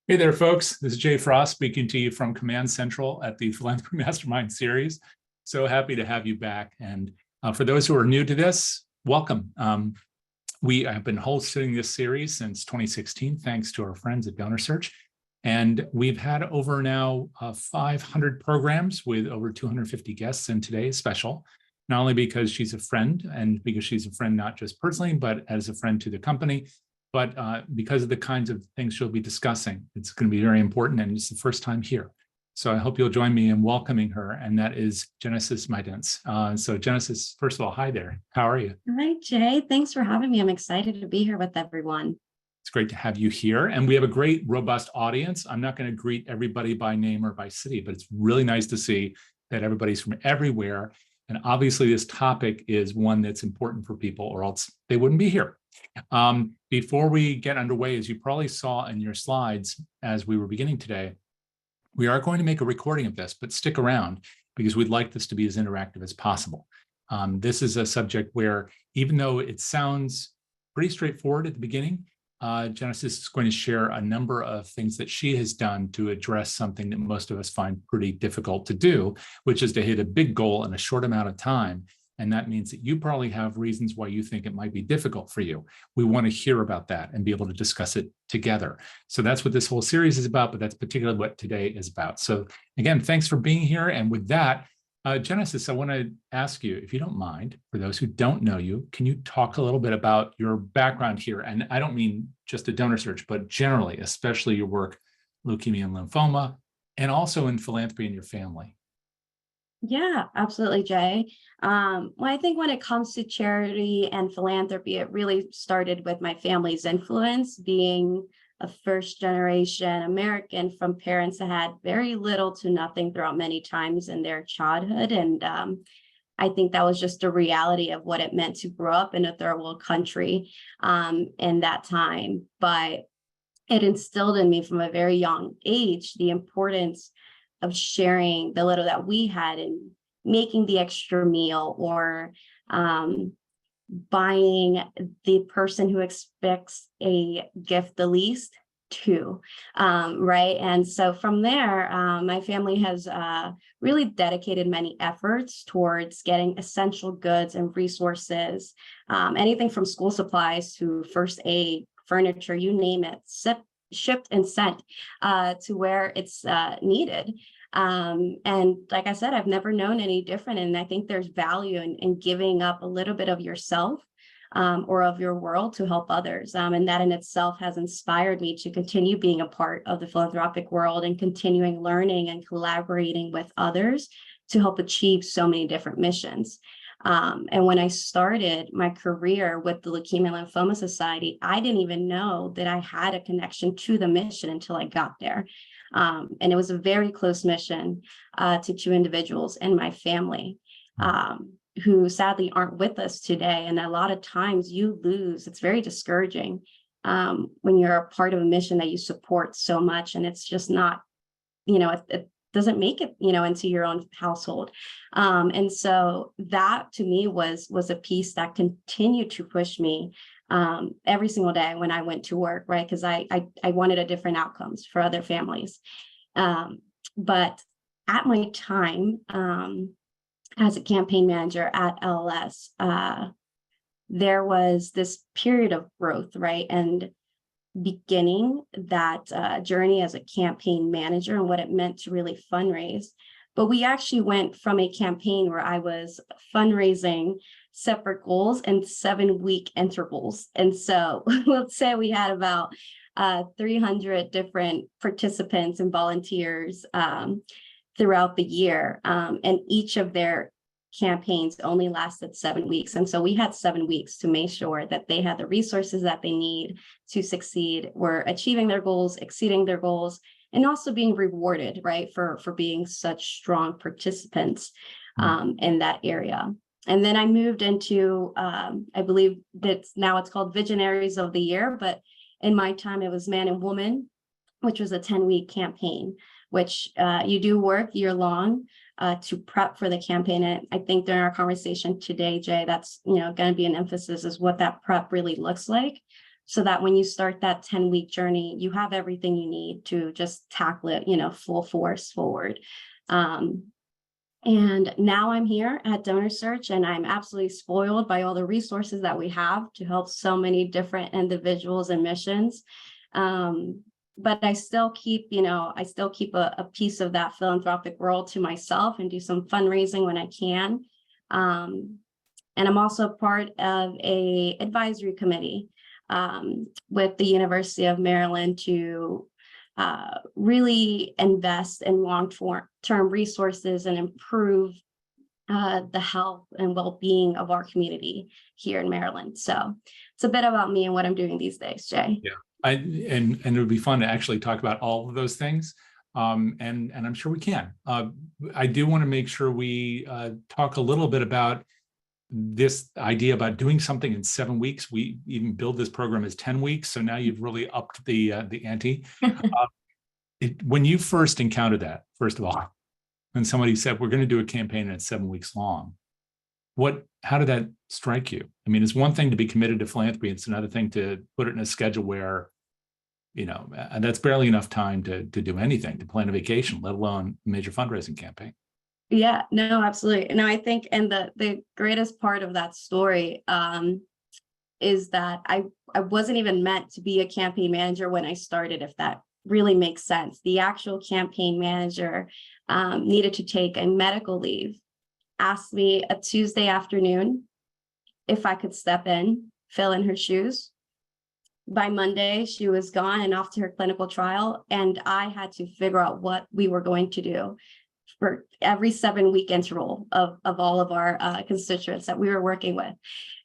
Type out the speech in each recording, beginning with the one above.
Hey there, folks. This is Jay Frost speaking to you from Command Central at the Philanthropy Mastermind series. So happy to have you back. And for those who are new to this, welcome. We have been hosting this series since 2016, thanks to our friends at DonorSearch. And we've had over now 500 programs with over 250 guests, and today is special, not only because she's a friend and because she's a friend not just personally, but as a friend to the company, but because of the kinds of things she'll be discussing. It's going to be very important, and it's the first time here. So I hope you'll join me in welcoming her, and that is Genesis Midence. So Genesis, first of all, hi there. How are you? Hi, Jay. Thanks for having me. I'm excited to be here with everyone. It's great to have you here, and we have a great, robust audience. I'm not going to greet everybody by name or by city, but it's really nice to see that everybody's from everywhere. And obviously, this topic is one that's important for people, or else they wouldn't be here. Before we get underway, as you probably saw in your slides as we were beginning today, we are going to make a recording of this, but stick around because we'd like this to be as interactive as possible. This is a subject where, even though it sounds pretty straightforward at the beginning, Genesis is going to share a number of things that she has done to address something that most of us find pretty difficult to do, which is to hit a big goal in a short amount of time. And that means that you probably have reasons why you think it might be difficult for you. We want to hear about that and be able to discuss it together. So that's what this whole series is about, but that's particularly what today is about. So again, thanks for being here. And with that, Genesis, I want to ask you, if you don't mind, for those who don't know you, can you talk a little bit about your background here? And I don't mean just at DonorSearch, but generally, especially your work, leukemia and lymphoma, and also in philanthropy and your family. Yeah, absolutely, Jay. Well, I think when it comes to charity and philanthropy, it really started with my family's influence, being a first-generation American from parents that had very little to nothing throughout many times in their childhood. And I think that was just a reality of what it meant to grow up in a third world country in that time. But it instilled in me from a very young age the importance of sharing the little that we had and making the extra meal, or buying the person who expects a gift the least too, right? And so from there, my family has really dedicated many efforts towards getting essential goods and resources, anything from school supplies to first aid, furniture, you name it, shipped and sent to where it's needed. And like I said, I've never known any different. And I think there's value in giving up a little bit of yourself or of your world to help others. And that in itself has inspired me to continue being a part of the philanthropic world and continuing learning and collaborating with others to help achieve so many different missions. And when I started my career with the Leukemia Lymphoma Society, I didn't even know that I had a connection to the mission until I got there. And it was a very close mission to two individuals in my family who sadly aren't with us today. And a lot of times you lose, it's very discouraging when you're a part of a mission that you support so much, and it's just not, it doesn't make it, into your own household. And so that to me was a piece that continued to push me every single day when I went to work, right? Because I wanted a different outcomes for other families. But at my time as a campaign manager at LLS, there was this period of growth, right? And beginning that journey as a campaign manager and what it meant to really fundraise. But we actually went from a campaign where I was fundraising separate goals and 7-week intervals. And so let's say we had about 300 different participants and volunteers throughout the year. And each of their campaigns only lasted 7 weeks. And so we had 7 weeks to make sure that they had the resources that they need to succeed, were achieving their goals, exceeding their goals, and also being rewarded, right, for being such strong participants in that area. And then I moved into, I believe that now it's called Visionaries of the Year, but in my time it was Man and Woman, which was a 10-week campaign, which you do work year long to prep for the campaign. And I think during our conversation today, Jay, that's going to be an emphasis, is what that prep really looks like. so that when you start that 10-week journey, you have everything you need to just tackle it, full force forward. And now I'm here at DonorSearch, and I'm absolutely spoiled by all the resources that we have to help so many different individuals and missions. But I still keep, a piece of that philanthropic world to myself and do some fundraising when I can. And I'm also part of a advisory committee with the University of Maryland to really invest in long-term resources and improve the health and well-being of our community here in Maryland. So it's a bit about me and what I'm doing these days, Jay. Yeah, and it would be fun to actually talk about all of those things. And I'm sure we can. I do want to make sure we talk a little bit about this idea about doing something in 7 weeks. We even build this program as 10 weeks. So now you've really upped the ante. When you first encountered that, first of all, when somebody said, we're going to do a campaign and it's 7 weeks long, how did that strike you? I mean, it's one thing to be committed to philanthropy. It's another thing to put it in a schedule where, that's barely enough time to do anything, to plan a vacation, let alone a major fundraising campaign. Yeah, no, absolutely. No, I think, and the greatest part of that story is that I wasn't even meant to be a campaign manager when I started, if that really makes sense. The actual campaign manager needed to take a medical leave, asked me a Tuesday afternoon if I could step in, fill in her shoes. By Monday, she was gone and off to her clinical trial, and I had to figure out what we were going to do for every 7-week interval of all of our constituents that we were working with.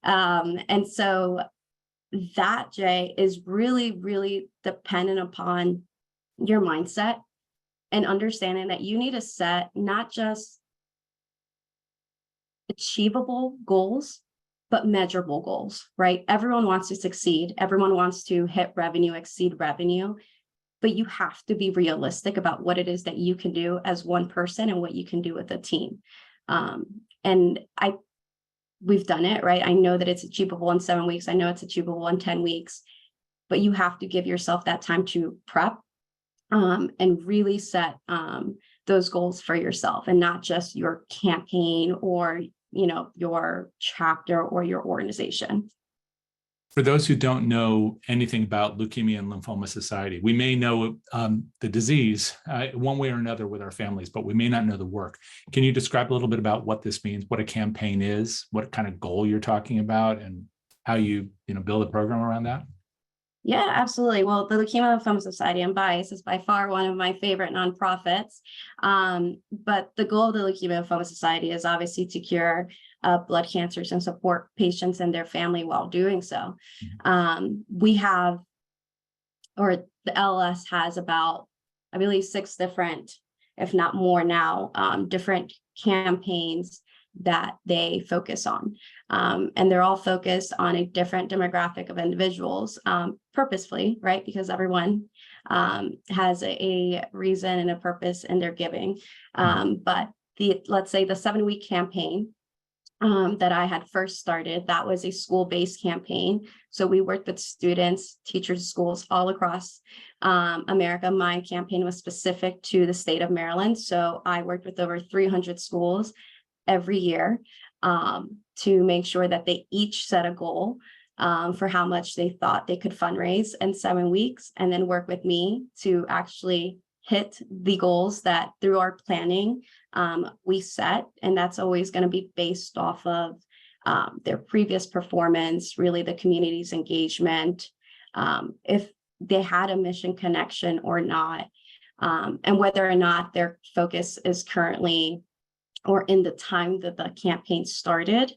And so that, Jay, is really, really dependent upon your mindset and understanding that you need to set not just achievable goals, but measurable goals, right? Everyone wants to succeed. Everyone wants to hit revenue, exceed revenue. But you have to be realistic about what it is that you can do as one person and what you can do with a team. And we've done it, right? I know that it's achievable in 7 weeks. I know it's achievable in 10 weeks, but you have to give yourself that time to prep and really set those goals for yourself, and not just your campaign or, your chapter or your organization. For those who don't know anything about Leukemia and Lymphoma Society, we may know the disease one way or another with our families, but we may not know the work. Can you describe a little bit about what this means, what a campaign is, what kind of goal you're talking about, and how you build a program around that? Yeah, absolutely. Well, the Leukemia Lymphoma Society, I'm biased, is by far one of my favorite nonprofits. But the goal of the Leukemia Lymphoma Society is obviously to cure blood cancers and support patients and their family while doing so. We have, or the LLS has about, I believe, 6 different, if not more now, different campaigns that they focus on. And they're all focused on a different demographic of individuals, purposefully, right? Because everyone has a reason and a purpose in their giving. But let's say the 7-week campaign that I had first started, that was a school-based campaign. So we worked with students, teachers, schools all across America. My campaign was specific to the state of Maryland. So I worked with over 300 schools every year to make sure that they each set a goal for how much they thought they could fundraise in 7 weeks, and then work with me to actually hit the goals that through our planning we set. And that's always going to be based off of their previous performance, really the community's engagement, if they had a mission connection or not, and whether or not their focus is currently or in the time that the campaign started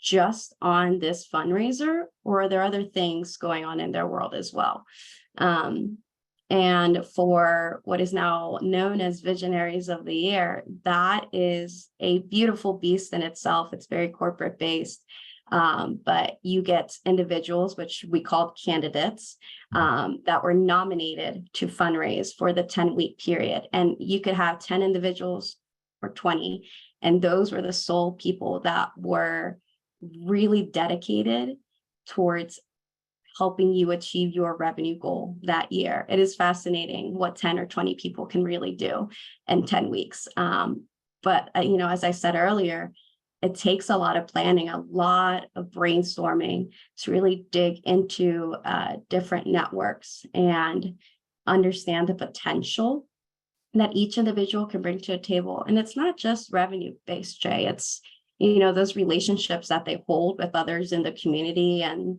just on this fundraiser, or are there other things going on in their world as well? And for what is now known as Visionaries of the Year, that is a beautiful beast in itself. It's very corporate based, but you get individuals, which we called candidates, that were nominated to fundraise for the 10-week period. And you could have 10 individuals or 20, and those were the sole people that were really dedicated towards helping you achieve your revenue goal that year. It is fascinating what 10 or 20 people can really do in 10 weeks. But as I said earlier, it takes a lot of planning, a lot of brainstorming to really dig into different networks and understand the potential that each individual can bring to a table. And it's not just revenue-based, Jay. It's, those relationships that they hold with others in the community and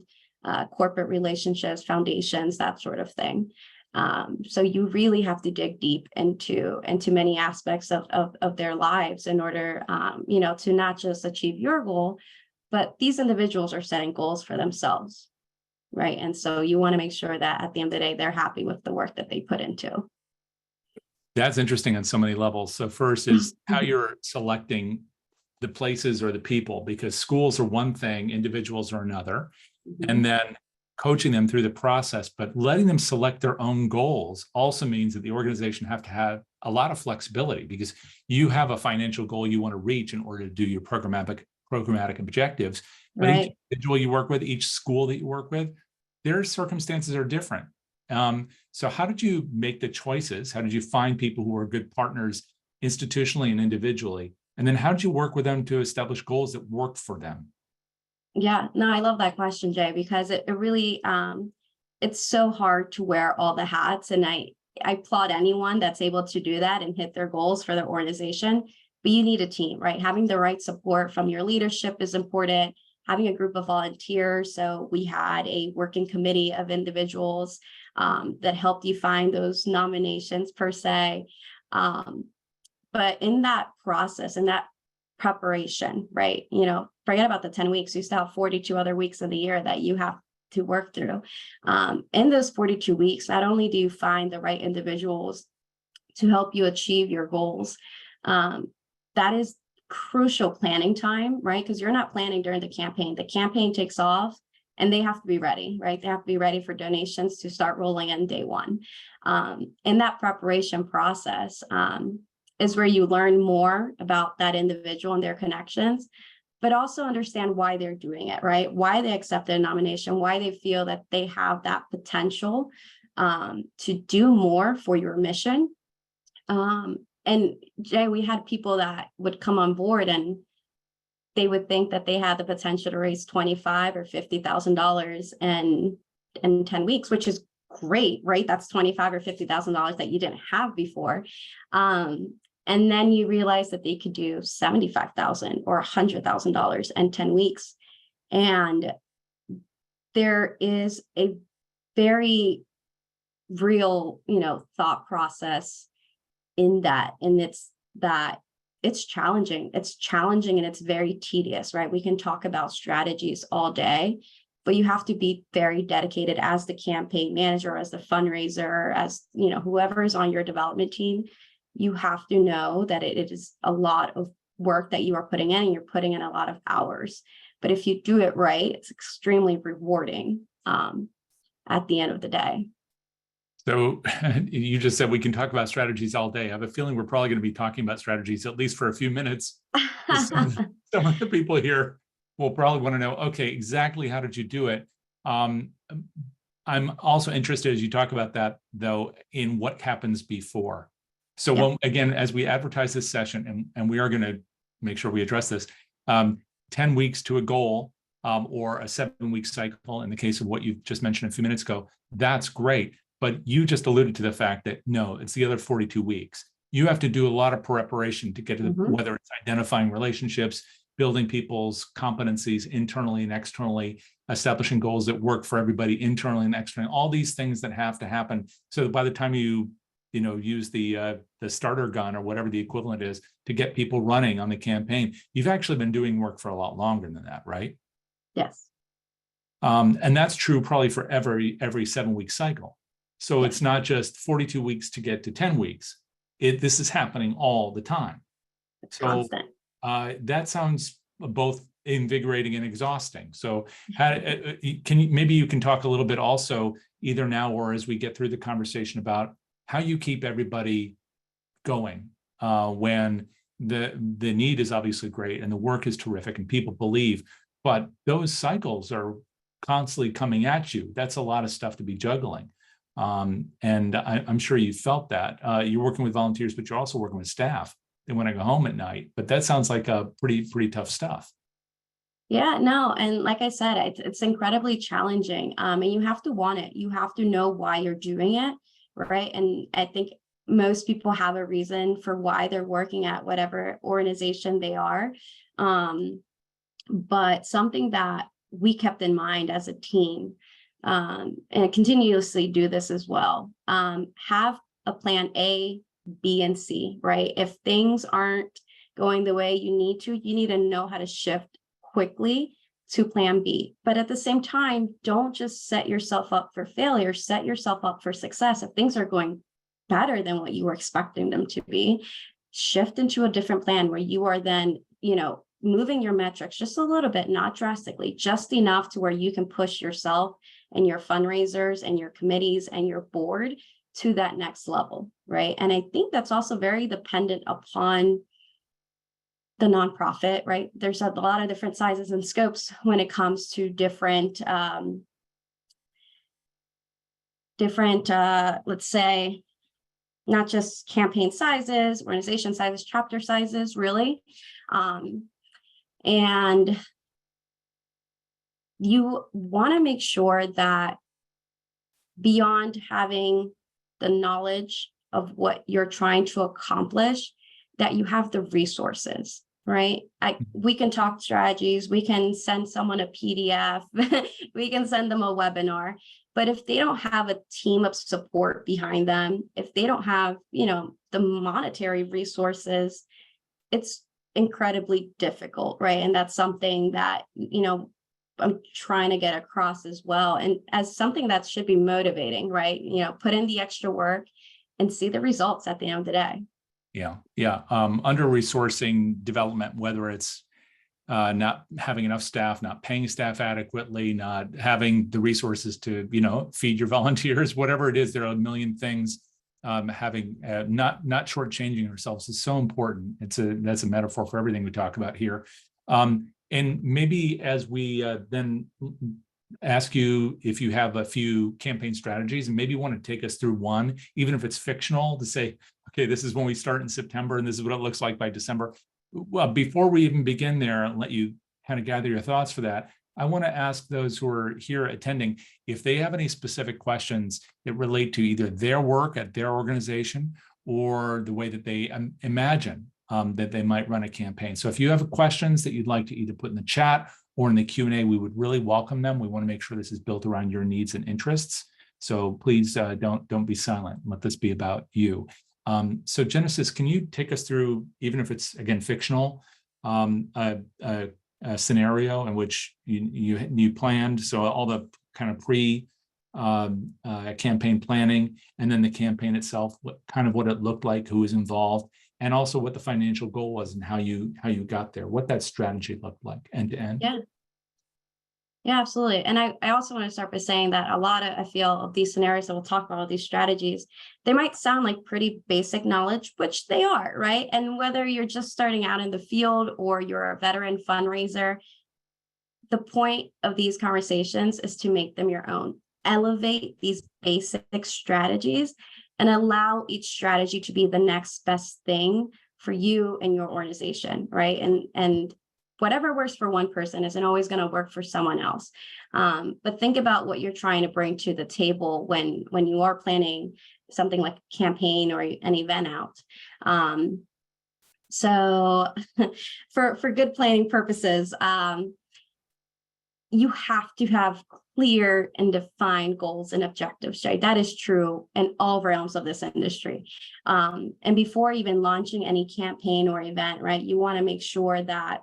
corporate relationships, foundations, that sort of thing. So you really have to dig deep into many aspects of their lives in order, to not just achieve your goal, but these individuals are setting goals for themselves, right? And so you want to make sure that at the end of the day, they're happy with the work that they put into. That's interesting on so many levels. So first is how you're selecting the places or the people, because schools are one thing, individuals are another, and then coaching them through the process, but letting them select their own goals also means that the organization have to have a lot of flexibility, because you have a financial goal you want to reach in order to do your programmatic objectives. But Right. each individual you work with, each school that you work with, their circumstances are different. So how did you make the choices? How did you find people who are good partners institutionally and individually? And then how did you work with them to establish goals that worked for them? Yeah, no, I love that question, Jay, because it really, it's so hard to wear all the hats. And I applaud anyone that's able to do that and hit their goals for their organization. But you need a team, right? Having the right support from your leadership is important. Having a group of volunteers. So we had a working committee of individuals that helped you find those nominations per se. But in that process, in that preparation, right? Forget about the 10 weeks. You still have 42 other weeks of the year that you have to work through. In those 42 weeks, not only do you find the right individuals to help you achieve your goals, that is crucial planning time, right? Because you're not planning during the campaign. The campaign takes off and they have to be ready, right? They have to be ready for donations to start rolling in day one. In that preparation process, is where you learn more about that individual and their connections, but also understand why they're doing it, right? Why they accepted a nomination, why they feel that they have that potential to do more for your mission. And Jay, we had people that would come on board and they would think that they had the potential to raise $25,000 or $50,000 in 10 weeks, which is great, right? That's $25,000 or $50,000 that you didn't have before. And then you realize that they could do $75,000 or $100,000 in 10 weeks. And there is a very real, thought process in that. And it's that it's challenging. It's challenging and it's very tedious, right? We can talk about strategies all day, but you have to be very dedicated as the campaign manager, as the fundraiser, as, whoever is on your development team. You have to know that it is a lot of work that you are putting in, and you're putting in a lot of hours. But if you do it right, it's extremely rewarding at the end of the day. So you just said we can talk about strategies all day. I have a feeling we're probably going to be talking about strategies at least for a few minutes. Some of the people here will probably want to know, okay, exactly how did you do it? I'm also interested, as you talk about that, though, in what happens before. So when, again, as we advertise this session, and we are going to make sure we address this, 10 weeks to a goal or a 7-week cycle, in the case of what you just mentioned a few minutes ago, that's great. But you just alluded to the fact that, no, it's the other 42 weeks. You have to do a lot of preparation to get to whether it's identifying relationships, building people's competencies internally and externally, establishing goals that work for everybody internally and externally, all these things that have to happen. So that by the time you use the starter gun or whatever the equivalent is to get people running on the campaign, you've actually been doing work for a lot longer than that, right? Yes. And that's true probably for every 7-week cycle. So it's not just 42 weeks to get to 10 weeks. This is happening all the time. It's constant. That sounds both invigorating and exhausting. So maybe you can talk a little bit also, either now or as we get through the conversation, about how you keep everybody going when the need is obviously great and the work is terrific and people believe, but those cycles are constantly coming at you. That's a lot of stuff to be juggling. And I'm sure you felt that. You're working with volunteers, but you're also working with staff. They want to go home at night, but that sounds like a pretty tough stuff. Yeah, no. And like I said, it's incredibly challenging. And you have to want it. You have to know why you're doing it, right? And I think most people have a reason for why they're working at whatever organization they are. But something that we kept in mind as a team, and continuously do this as well, have a plan A, B, and C, right? If things aren't going the way you need to know how to shift quickly to plan B. But at the same time, don't just set yourself up for failure, set yourself up for success. If things are going better than what you were expecting them to be, shift into a different plan where you are then, moving your metrics just a little bit, not drastically, just enough to where you can push yourself and your fundraisers and your committees and your board to that next level, right? And I think that's also very dependent upon the nonprofit, right? There's a lot of different sizes and scopes when it comes to different, let's say, not just campaign sizes, organization sizes, chapter sizes, really. And you want to make sure that beyond having the knowledge of what you're trying to accomplish, that you have the resources, right? We can talk strategies, we can send someone a PDF, we can send them a webinar, but if they don't have a team of support behind them, if they don't have, the monetary resources, it's incredibly difficult, right? And that's something that, I'm trying to get across as well. And as something that should be motivating, right? Put in the extra work and see the results at the end of the day. Yeah. Under resourcing development, whether it's not having enough staff, not paying staff adequately, not having the resources to, feed your volunteers, whatever it is, there are a million things. Having not shortchanging ourselves is so important. That's a metaphor for everything we talk about here. And maybe as we then ask you if you have a few campaign strategies, and maybe you want to take us through one, even if it's fictional, to say, okay, this is when we start in September, and this is what it looks like by December. Well, before we even begin there and let you kind of gather your thoughts for that, I want to ask those who are here attending if they have any specific questions that relate to either their work at their organization or the way that they imagine that they might run a campaign. So if you have questions that you'd like to either put in the chat or in the Q&A, we would really welcome them. We want to make sure this is built around your needs and interests. So please don't be silent. Let this be about you. So Genesis, can you take us through, even if it's, again, fictional, a scenario in which you planned, so all the kind of campaign planning, and then the campaign itself, what it looked like, who was involved, and also what the financial goal was and how you got there, what that strategy looked like end to end. Yeah, absolutely. And I also want to start by saying that a lot of, I feel, of these scenarios that we'll talk about, all these strategies, they might sound like pretty basic knowledge, which they are, right? And whether you're just starting out in the field or you're a veteran fundraiser, the point of these conversations is to make them your own. Elevate these basic strategies and allow each strategy to be the next best thing for you and your organization, right? And whatever works for one person isn't always going to work for someone else. But think about what you're trying to bring to the table when you are planning something like a campaign or an event out. So for good planning purposes, you have to have clear and defined goals and objectives, right? That is true in all realms of this industry. And before even launching any campaign or event, right, you want to make sure that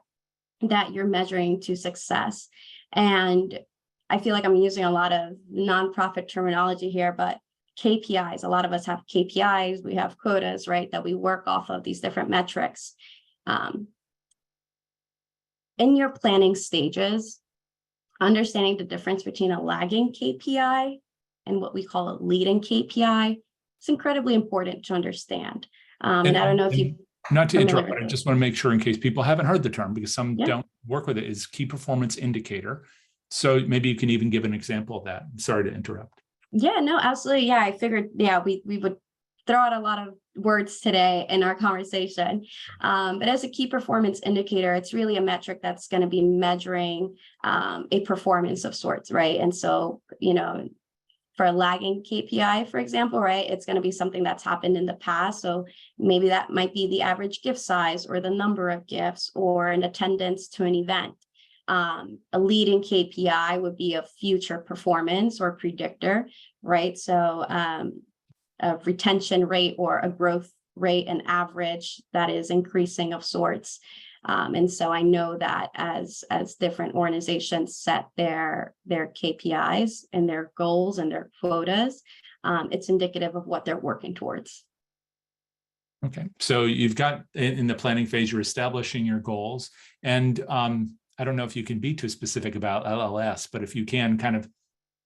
you're measuring to success. And I feel like I'm using a lot of nonprofit terminology here, but KPIs, a lot of us have KPIs, we have quotas, right, that we work off of these different metrics. In your planning stages, understanding the difference between a lagging KPI and what we call a leading KPI is incredibly important to understand. And I don't know if you... Not to interrupt, but I just want to make sure, in case people haven't heard the term, because some don't work with it, is key performance indicator. So maybe you can even give an example of that. Sorry to interrupt. Yeah, no, absolutely. Yeah, I figured, we would throw out a lot of words today in our conversation. But as a key performance indicator, it's really a metric that's going to be measuring a performance of sorts, right? And so, for a lagging KPI, for example, right, it's going to be something that's happened in the past. So maybe that might be the average gift size or the number of gifts or an attendance to an event. A leading KPI would be a future performance or predictor, right? So a retention rate or a growth rate, an average that is increasing of sorts. And so I know that as different organizations set their KPIs and their goals and their quotas, it's indicative of what they're working towards. Okay, so you've got in the planning phase, you're establishing your goals, and I don't know if you can be too specific about LLS, but if you can, kind of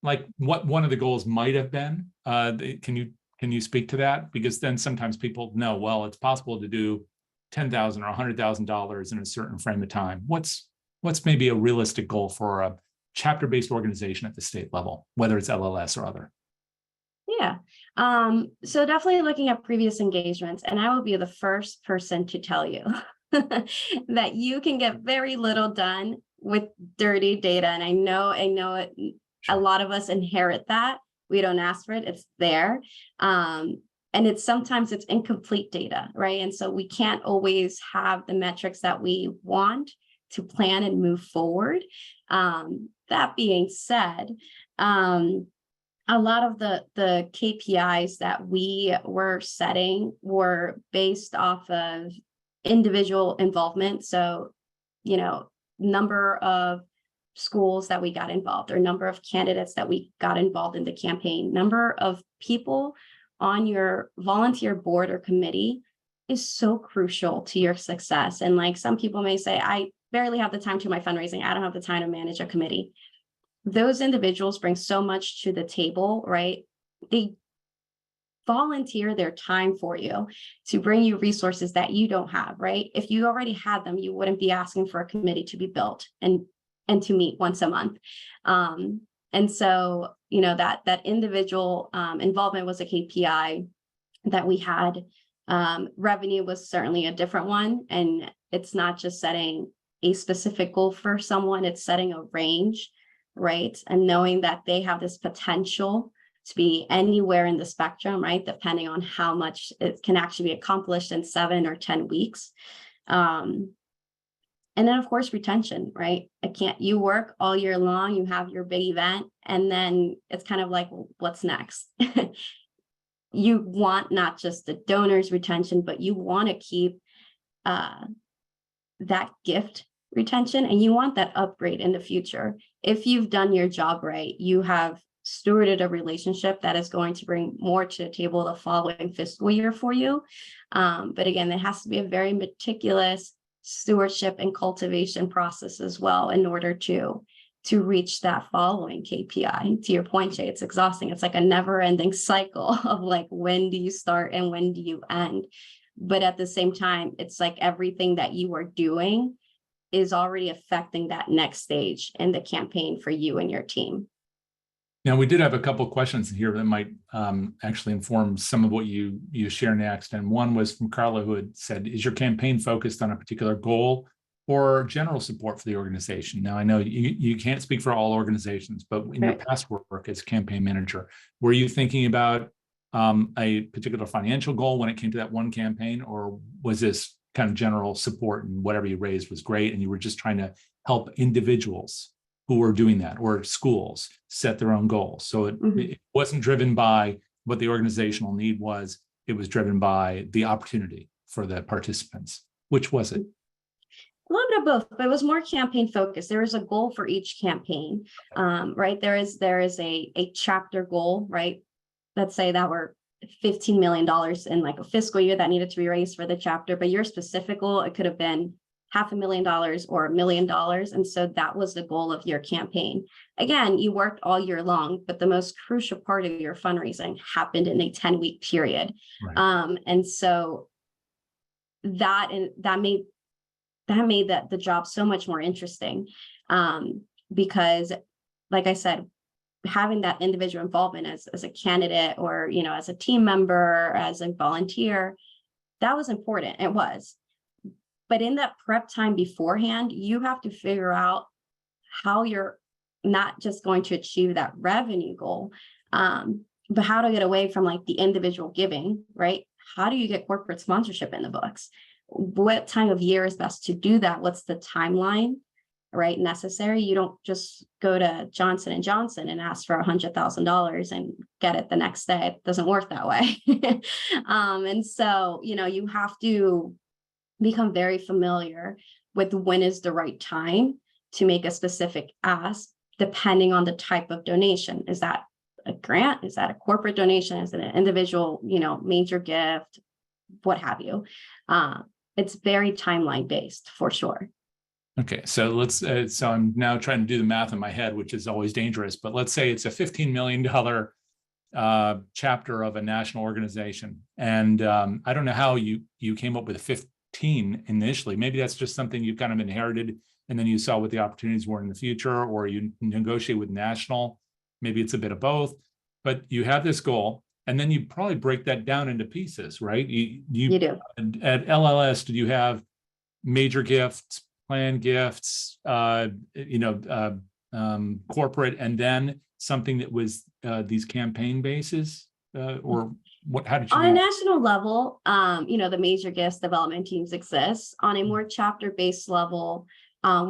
like what one of the goals might have been, can you speak to that? Because then sometimes people know, well, it's possible to do $10,000 or $100,000 in a certain frame of time. What's maybe a realistic goal for a chapter-based organization at the state level, whether it's LLS or other? Yeah. So definitely looking at previous engagements, and I will be the first person to tell you that you can get very little done with dirty data. And I know it, a lot of us inherit that. We don't ask for it, it's there. And sometimes it's incomplete data, right? And so we can't always have the metrics that we want to plan and move forward. That being said, a lot of the KPIs that we were setting were based off of individual involvement. So, number of schools that we got involved, or number of candidates that we got involved in the campaign, number of people on your volunteer board or committee is so crucial to your success. And like some people may say, I barely have the time to do my fundraising. I don't have the time to manage a committee. Those individuals bring so much to the table, right? They volunteer their time for you to bring you resources that you don't have, right? If you already had them, you wouldn't be asking for a committee to be built and to meet once a month. And so, that individual involvement was a KPI that we had. Revenue was certainly a different one. And it's not just setting a specific goal for someone, it's setting a range, right? And knowing that they have this potential to be anywhere in the spectrum, right? Depending on how much it can actually be accomplished in 7 or 10 weeks. And then, of course, retention, right? You work all year long, you have your big event, and then it's kind of like, well, what's next? You want not just the donors' retention, but you want to keep that gift retention, and you want that upgrade in the future. If you've done your job right, you have stewarded a relationship that is going to bring more to the table the following fiscal year for you. But again, it has to be a very meticulous stewardship and cultivation process as well in order to reach that following KPI. To your point, Jay, it's exhausting. It's like a never-ending cycle of like, when do you start and when do you end? But at the same time, it's like everything that you are doing is already affecting that next stage in the campaign for you and your team. Now, we did have a couple of questions here that might actually inform some of what you share next. And one was from Carla, who had said, is your campaign focused on a particular goal or general support for the organization? Now, I know you can't speak for all organizations, but in your past work as campaign manager, were you thinking about a particular financial goal when it came to that one campaign, or was this kind of general support and whatever you raised was great and you were just trying to help individuals who were doing that, or schools set their own goals? So it wasn't driven by what the organizational need was, it was driven by the opportunity for the participants. Which was it? A little bit of both, but it was more campaign focused. There is a goal for each campaign, right? There is a chapter goal, right? Let's say that we're $15 million in like a fiscal year that needed to be raised for the chapter, but your specific goal, it could have been $500,000 or $1 million. And so that was the goal of your campaign. Again, you worked all year long, but the most crucial part of your fundraising happened in a 10-week period. Right. And so that made the job so much more interesting, because like I said, having that individual involvement as a candidate or, as a team member, as a volunteer, that was important. It was. But in that prep time beforehand, you have to figure out how you're not just going to achieve that revenue goal, but how to get away from like the individual giving, right? How do you get corporate sponsorship in the books? What time of year is best to do that? What's the timeline, right, necessary? You don't just go to Johnson & Johnson and ask for $100,000 and get it the next day. It doesn't work that way. And so, you have to become very familiar with when is the right time to make a specific ask, depending on the type of donation. Is that a grant? Is that a corporate donation? Is it an individual, major gift, what have you? It's very timeline based for sure. Okay, so let's. So I'm now trying to do the math in my head, which is always dangerous. But let's say it's a $15 million chapter of a national organization, and I don't know how you came up with 15 initially. Maybe that's just something you kind of inherited, and then you saw what the opportunities were in the future, or you negotiate with national. Maybe it's a bit of both. But you have this goal, and then you probably break that down into pieces, right? You do. At LLS, did you have major gifts, planned gifts, corporate, and then something that was these campaign bases, or what? How did you On do a that? national level, the major gifts development teams exist. On a more chapter-based level,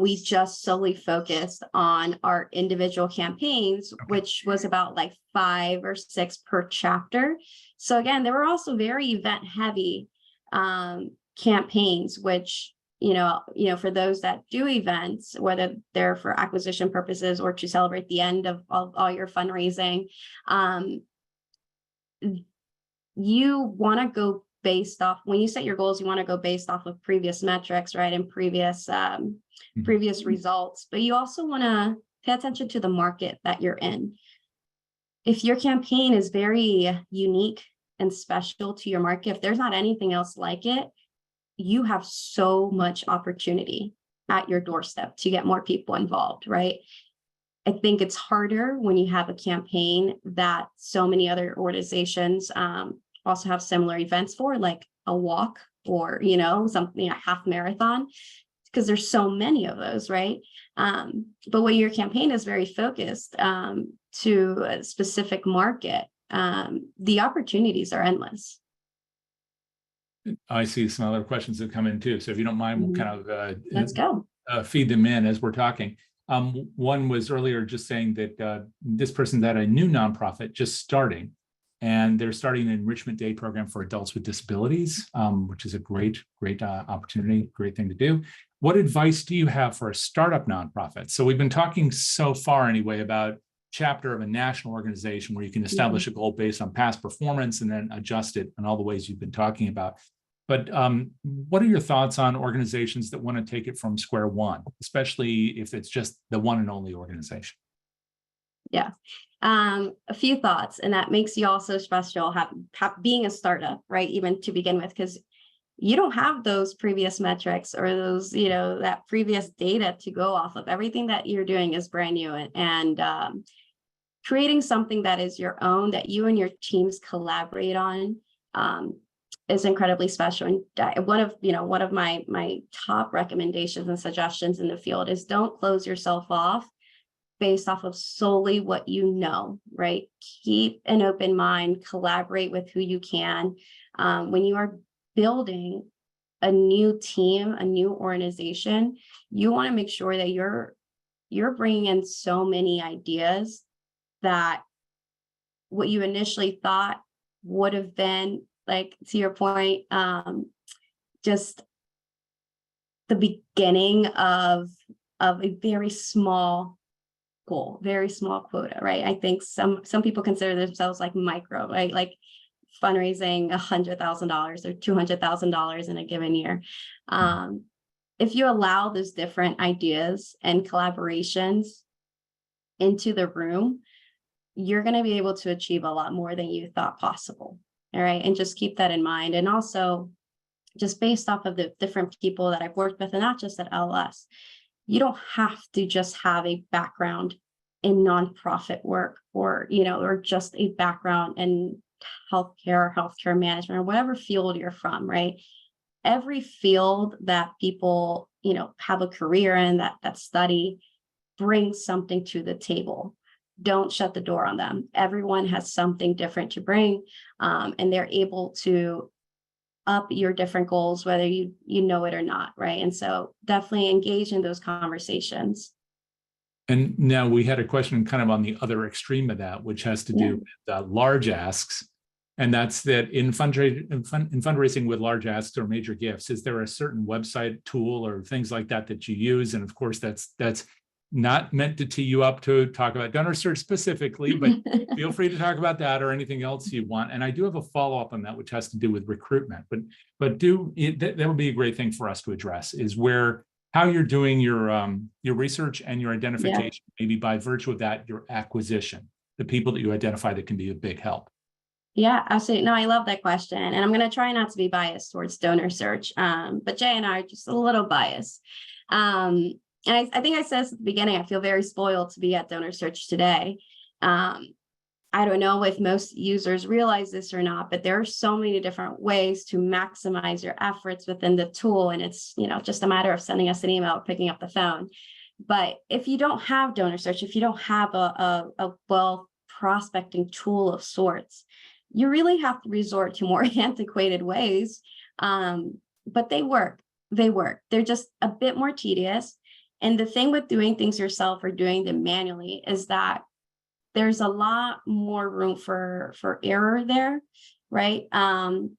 we just solely focused on our individual campaigns, which was about like 5 or 6 per chapter. So again, there were also very event-heavy campaigns, which for those that do events, whether they're for acquisition purposes or to celebrate the end of all your fundraising, you want to go based off, when you set your goals, you want to go based off of previous metrics, right? And previous results, but you also want to pay attention to the market that you're in. If your campaign is very unique and special to your market, if there's not anything else like it, you have so much opportunity at your doorstep to get more people involved, right? I think it's harder when you have a campaign that so many other organizations also have similar events for, like a walk or, something, a half marathon, because there's so many of those, right? But when your campaign is very focused to a specific market, the opportunities are endless. I see some other questions that come in too. So if you don't mind, we'll kind of let's go. Feed them in as we're talking. One was earlier just saying that this person's at a new nonprofit just starting, and they're starting an enrichment day program for adults with disabilities, which is a great opportunity, great thing to do. What advice do you have for a startup nonprofit? So we've been talking so far anyway about chapter of a national organization where you can establish a goal based on past performance and then adjust it in all the ways you've been talking about. But what are your thoughts on organizations that want to take it from square one, especially if it's just the one and only organization? Yeah, a few thoughts, and that makes you also special being a startup, right? Even to begin with, because you don't have those previous metrics or those, that previous data to go off of. Everything that you're doing is brand new, and creating something that is your own, that you and your teams collaborate on, is incredibly special. And one of my top recommendations and suggestions in the field is don't close yourself off based off of solely what you know, right? Keep an open mind, collaborate with who you can. When you are building a new team, a new organization, you want to make sure that you're bringing in so many ideas that what you initially thought would have been, like, to your point, just the beginning of a very small goal, very small quota, right? I think some people consider themselves like micro, right? Like fundraising $100,000 or $200,000 in a given year. If you allow those different ideas and collaborations into the room, you're going to be able to achieve a lot more than you thought possible. All right. And just keep that in mind. And also, just based off of the different people that I've worked with, and not just at LS, you don't have to just have a background in nonprofit work, or, you know, or just a background in healthcare management, or whatever field you're from, right? Every field that people, you know, have a career in, that study, brings something to the table. Don't shut the door on them. Everyone has something different to bring, and they're able to up your different goals, whether you know it or not, right? And so definitely engage in those conversations. And now we had a question kind of on the other extreme of that, which has to do with large asks. And that's that in fundraising with large asks or major gifts, is there a certain website, tool, or things like that you use? And of course, that's not meant to tee you up to talk about DonorSearch specifically, but feel free to talk about that or anything else you want. And I do have a follow-up on that, which has to do with recruitment. But that would be a great thing for us to address, is how you're doing your research and your identification, maybe by virtue of that, your acquisition, the people that you identify that can be a big help. Yeah, absolutely. No, I love that question. And I'm going to try not to be biased towards DonorSearch. But Jay and I are just a little biased. And I think I said this at the beginning, I feel very spoiled to be at DonorSearch today. I don't know if most users realize this or not, but there are so many different ways to maximize your efforts within the tool. And it's, you know, just a matter of sending us an email or picking up the phone. But if you don't have DonorSearch, if you don't have a well prospecting tool of sorts, you really have to resort to more antiquated ways. But they work. They're just a bit more tedious. And the thing with doing things yourself or doing them manually is that there's a lot more room for error there, right? And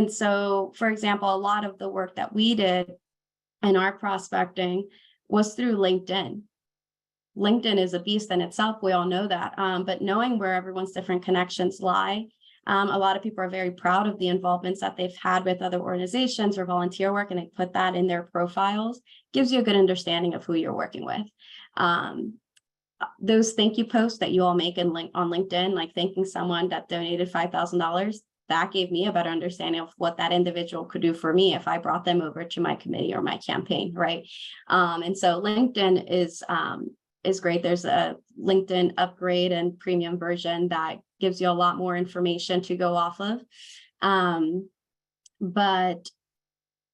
so, for example, a lot of the work that we did in our prospecting was through LinkedIn. LinkedIn is a beast in itself. We all know that. But knowing where everyone's different connections lie, a lot of people are very proud of the involvements that they've had with other organizations or volunteer work, and they put that in their profiles. Gives you a good understanding of who you're working with. Those thank you posts that you all make on LinkedIn, like thanking someone that donated $5,000, that gave me a better understanding of what that individual could do for me if I brought them over to my committee or my campaign, right? And so LinkedIn is great. There's a LinkedIn upgrade and premium version that gives you a lot more information to go off of. But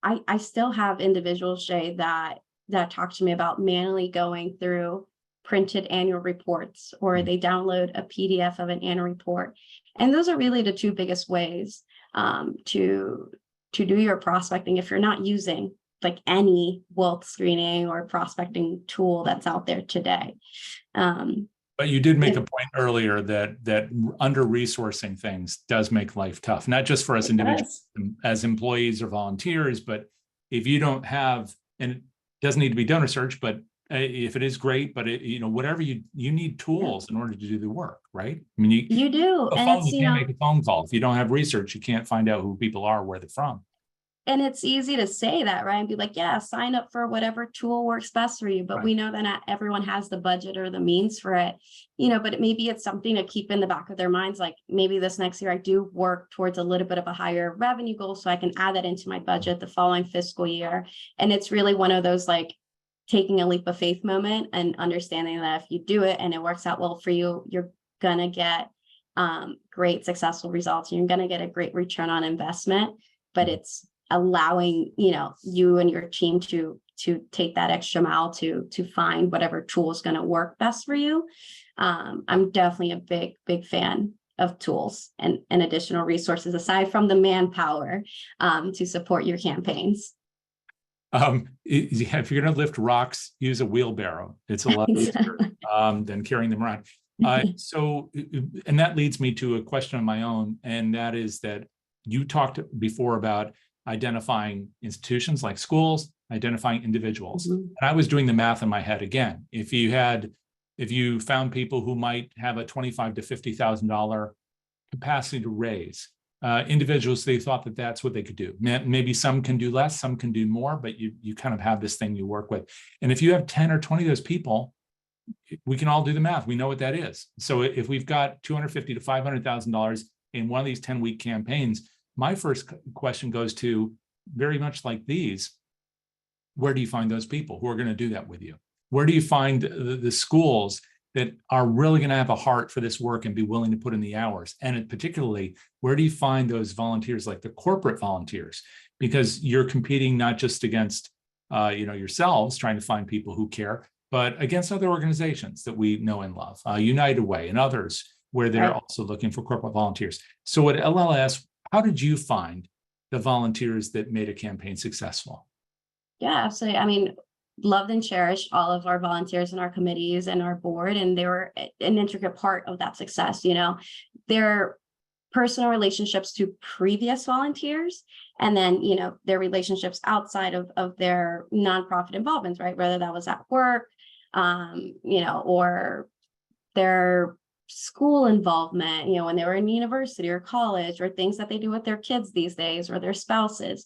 I still have individuals, Shay, that talk to me about manually going through printed annual reports, or they download a PDF of an annual report. And those are really the two biggest ways to do your prospecting if you're not using like any wealth screening or prospecting tool that's out there today. But you did make a point earlier that under-resourcing things does make life tough, not just for us individuals as employees or volunteers, but if you don't have, and it doesn't need to be DonorSearch, but if it is great, but whatever you need tools in order to do the work, right? I mean, you do. And you can't make a phone call. If you don't have research, you can't find out who people are, where they're from. And it's easy to say that, right? And be like, yeah, sign up for whatever tool works best for you. But we know that not everyone has the budget or the means for it, but maybe it's something to keep in the back of their minds. Like maybe this next year I do work towards a little bit of a higher revenue goal, so I can add that into my budget the following fiscal year. And it's really one of those like taking a leap of faith moment and understanding that if you do it and it works out well for you, you're going to get great successful results. You're going to get a great return on investment, but it's allowing, you and your team to take that extra mile to find whatever tool is going to work best for you. I'm definitely a big fan of tools and additional resources aside from the manpower to support your campaigns. If you're going to lift rocks, use a wheelbarrow. It's a lot easier than carrying them around. And that leads me to a question of my own, and that is that you talked before about identifying institutions like schools, identifying individuals. And I was doing the math in my head again. If you found people who might have a $25,000 to $50,000 capacity to raise, individuals, they thought that that's what they could do. Maybe some can do less, some can do more, but you kind of have this thing you work with. And if you have 10 or 20 of those people, we can all do the math. We know what that is. So if we've got $250,000 to $500,000 in one of these 10-week campaigns, my first question goes to, very much like these, where do you find those people who are going to do that with you? Where do you find the schools that are really going to have a heart for this work and be willing to put in the hours? And particularly, where do you find those volunteers, like the corporate volunteers? Because you're competing not just against yourselves, trying to find people who care, but against other organizations that we know and love, United Way and others, where they're also looking for corporate volunteers. So at LLS, how did you find the volunteers that made a campaign successful? Yeah, absolutely. I mean, loved and cherished all of our volunteers in our committees and our board, and they were an intricate part of that success. Their personal relationships to previous volunteers, and then, their relationships outside of their nonprofit involvements, right? Whether that was at work, or their school involvement, when they were in university or college, or things that they do with their kids these days, or their spouses.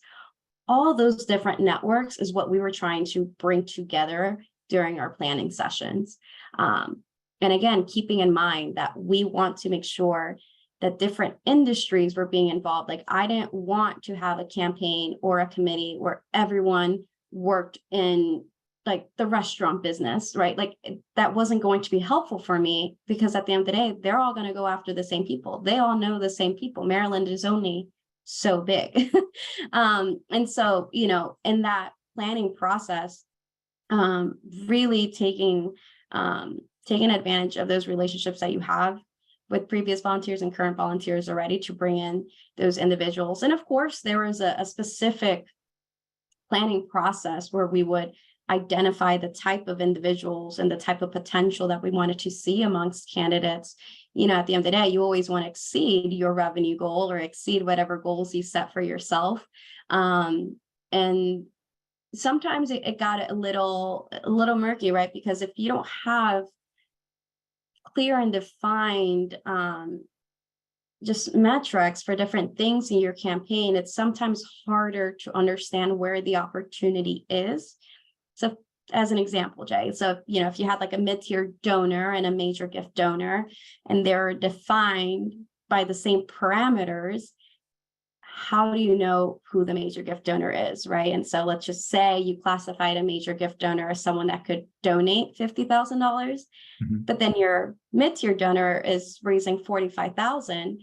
All those different networks is what we were trying to bring together during our planning sessions. And again, keeping in mind that we want to make sure that different industries were being involved. Like, I didn't want to have a campaign or a committee where everyone worked in like the restaurant business, right? Like, that wasn't going to be helpful for me, because at the end of the day, they're all going to go after the same people. They all know the same people. Maryland is only so big. And so, in that planning process, really taking advantage of those relationships that you have with previous volunteers and current volunteers already to bring in those individuals. And of course, there was a specific planning process where we would identify the type of individuals and the type of potential that we wanted to see amongst candidates. At the end of the day, you always want to exceed your revenue goal or exceed whatever goals you set for yourself. And sometimes it got a little murky, right? Because if you don't have clear and defined just metrics for different things in your campaign, it's sometimes harder to understand where the opportunity is. So as an example, Jay, so, if you had like a mid-tier donor and a major gift donor, and they're defined by the same parameters, how do you know who the major gift donor is, right? And so let's just say you classified a major gift donor as someone that could donate $50,000, but then your mid-tier donor is raising $45,000.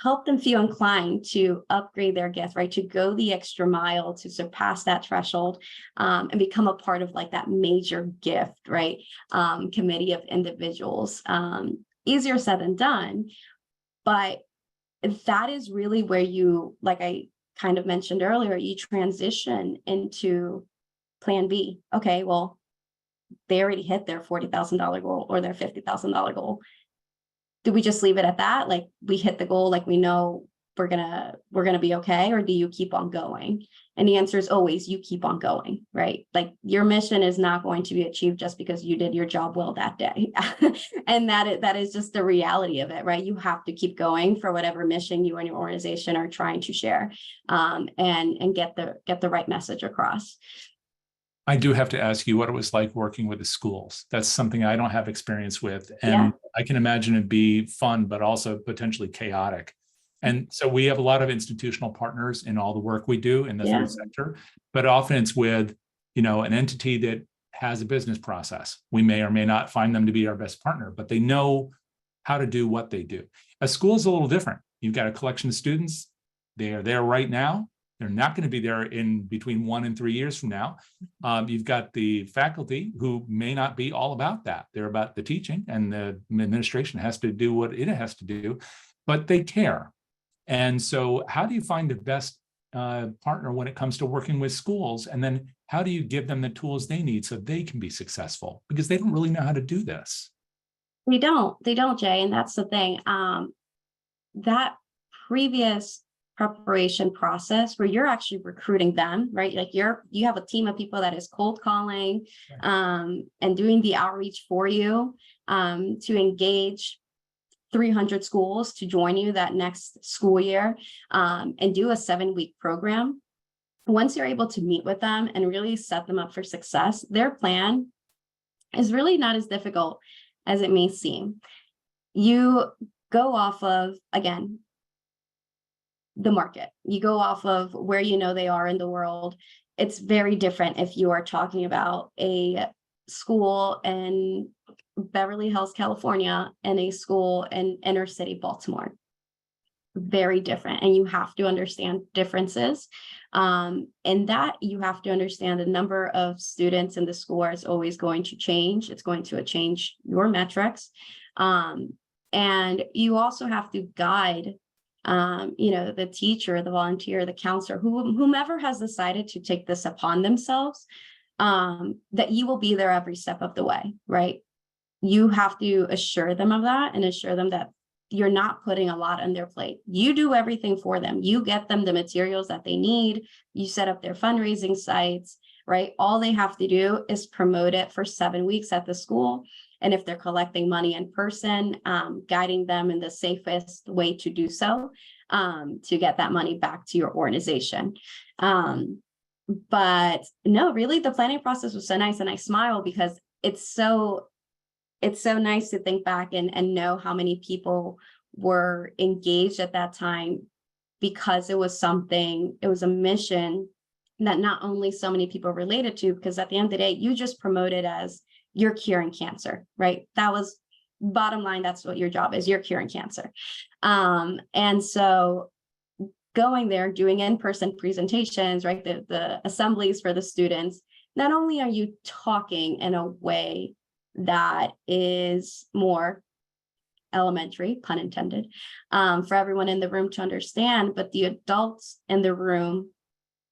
Help them feel inclined to upgrade their gift, right? To go the extra mile to surpass that threshold, and become a part of like that major gift, right? Committee of individuals. Easier said than done, but that is really where you, like I kind of mentioned earlier, you transition into plan B. Okay, well, they already hit their $40,000 goal or their $50,000 goal. Do we just leave it at that? Like, we hit the goal, like we know we're gonna be okay, or do you keep on going? And the answer is always you keep on going, right? Like, your mission is not going to be achieved just because you did your job well that day. And that is just the reality of it, right? You have to keep going for whatever mission you and your organization are trying to share, and get the right message across. I do have to ask you what it was like working with the schools. That's something I don't have experience with. And I can imagine it'd be fun, but also potentially chaotic. And so we have a lot of institutional partners in all the work we do in the third sector, but often it's with, an entity that has a business process. We may or may not find them to be our best partner, but they know how to do what they do. A school is a little different. You've got a collection of students. They are there right now. They're not going to be there in between 1 and 3 years from now. You've got the faculty who may not be all about that. They're about the teaching, and the administration has to do what it has to do, but they care. And so how do you find the best partner when it comes to working with schools? And then how do you give them the tools they need so they can be successful? Because they don't really know how to do this. They don't, Jay. And that's the thing. That previous preparation process where you're actually recruiting them, right? Like, you have a team of people that is cold calling, and doing the outreach for you, to engage 300 schools to join you that next school year, and do a 7-week program. Once you're able to meet with them and really set them up for success, their plan is really not as difficult as it may seem. You go off of, again, the market. You go off of where they are in the world. It's very different if you are talking about a school in Beverly Hills, California, and a school in inner city Baltimore. Very different, and you have to understand differences. And that you have to understand the number of students in the school is always going to change. It's going to change your metrics. And you also have to guide, the teacher, the volunteer, the counselor, whomever has decided to take this upon themselves, that you will be there every step of the way, right? You have to assure them of that and assure them that you're not putting a lot on their plate. You do everything for them. You get them the materials that they need. You set up their fundraising sites, right? All they have to do is promote it for 7 weeks at the school. And if they're collecting money in person, guiding them in the safest way to do so, to get that money back to your organization. But no, really, the planning process was so nice. And I smile because it's so nice to think back and know how many people were engaged at that time, because it was a mission that not only so many people related to, because at the end of the day, you just promoted as you're curing cancer, right? That was bottom line. That's what your job is. You're curing cancer. And so going there, doing in-person presentations, right? The assemblies for the students, not only are you talking in a way that is more elementary, pun intended, for everyone in the room to understand, but the adults in the room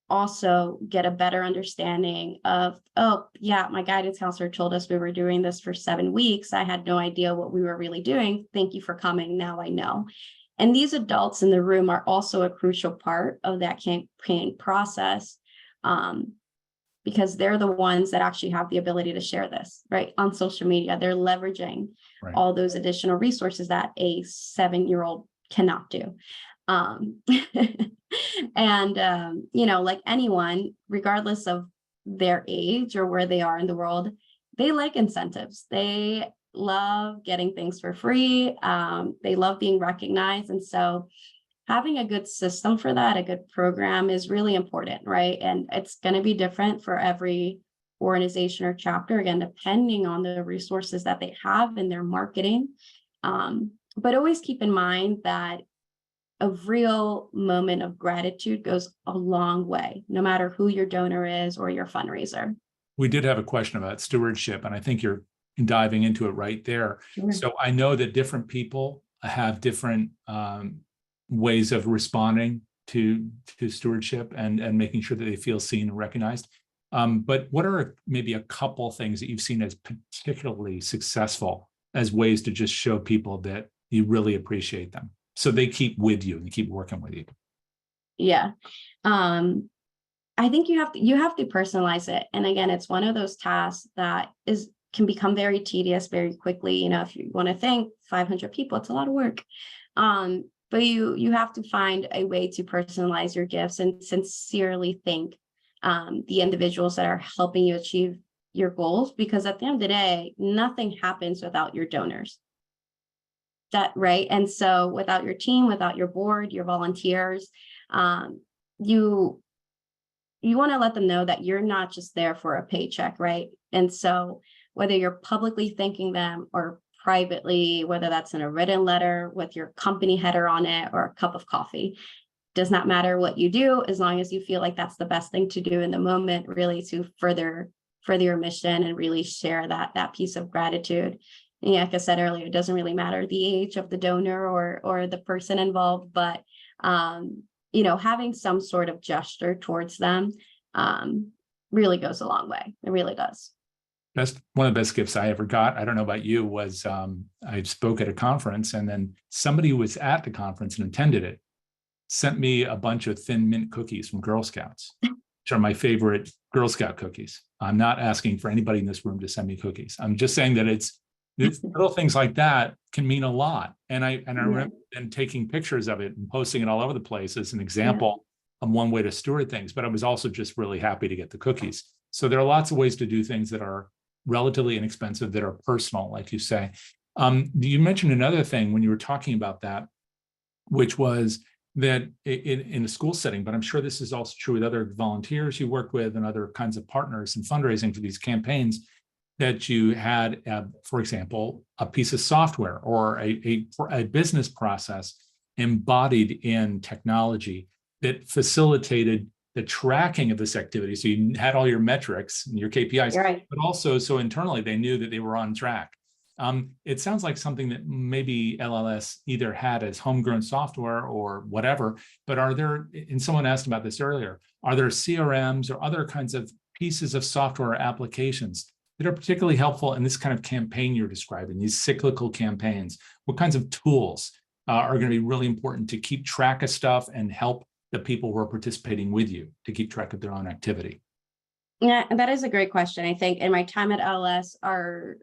also get a better understanding of, oh yeah, my guidance counselor told us we were doing this for 7 weeks. I had no idea what we were really doing. Thank you for coming. Now I know. And these adults in the room are also a crucial part of that campaign process, because they're the ones that actually have the ability to share this, right? On social media, they're leveraging all those additional resources that a 7-year-old cannot do. And, like anyone, regardless of their age or where they are in the world, they like incentives. They love getting things for free. They love being recognized. And so having a good system for that, a good program, is really important, right? And it's going to be different for every organization or chapter, again, depending on the resources that they have in their marketing. But always keep in mind that a real moment of gratitude goes a long way, no matter who your donor is or your fundraiser. We did have a question about stewardship, and I think you're diving into it right there. Sure. So I know that different people have different ways of responding to stewardship and making sure that they feel seen and recognized. But what are maybe a couple things that you've seen as particularly successful as ways to just show people that you really appreciate them, so they keep with you and they keep working with you? Yeah. I think you have to personalize it. And again, it's one of those tasks that can become very tedious very quickly. If you want to thank 500 people, it's a lot of work. But you have to find a way to personalize your gifts and sincerely thank the individuals that are helping you achieve your goals, because at the end of the day, nothing happens without your donors. Right? And so without your team, without your board, your volunteers, you want to let them know that you're not just there for a paycheck, right? And so whether you're publicly thanking them or privately, whether that's in a written letter with your company header on it or a cup of coffee, does not matter what you do, as long as you feel like that's the best thing to do in the moment, really, to further your mission and really share that piece of gratitude. And like I said earlier, it doesn't really matter the age of the donor or the person involved, but having some sort of gesture towards them really goes a long way. It really does. One of the best gifts I ever got, I don't know about you, was I spoke at a conference, and then somebody who was at the conference and attended it sent me a bunch of Thin Mint cookies from Girl Scouts, which are my favorite Girl Scout cookies. I'm not asking for anybody in this room to send me cookies. I'm just saying that it's little things like that can mean a lot. And I remember taking pictures of it and posting it all over the place as an example of one way to steward things. But I was also just really happy to get the cookies. So there are lots of ways to do things that are relatively inexpensive, that are personal, like you say. You mentioned another thing when you were talking about that, which was that in a school setting, but I'm sure this is also true with other volunteers you work with and other kinds of partners in fundraising for these campaigns, that you had, for example, a piece of software or a business process embodied in technology that facilitated the tracking of this activity. So you had all your metrics and your KPIs, Right. but also so internally they knew that they were on track. It sounds like something that maybe LLS either had as homegrown software or whatever, but are there, and someone asked about this earlier, are there CRMs or other kinds of pieces of software applications that are particularly helpful in this kind of campaign you're describing, these cyclical campaigns? What kinds of tools are going to be really important to keep track of stuff and help the people who are participating with you to keep track of their own activity? Yeah, that is a great question. I think in my time at LS, our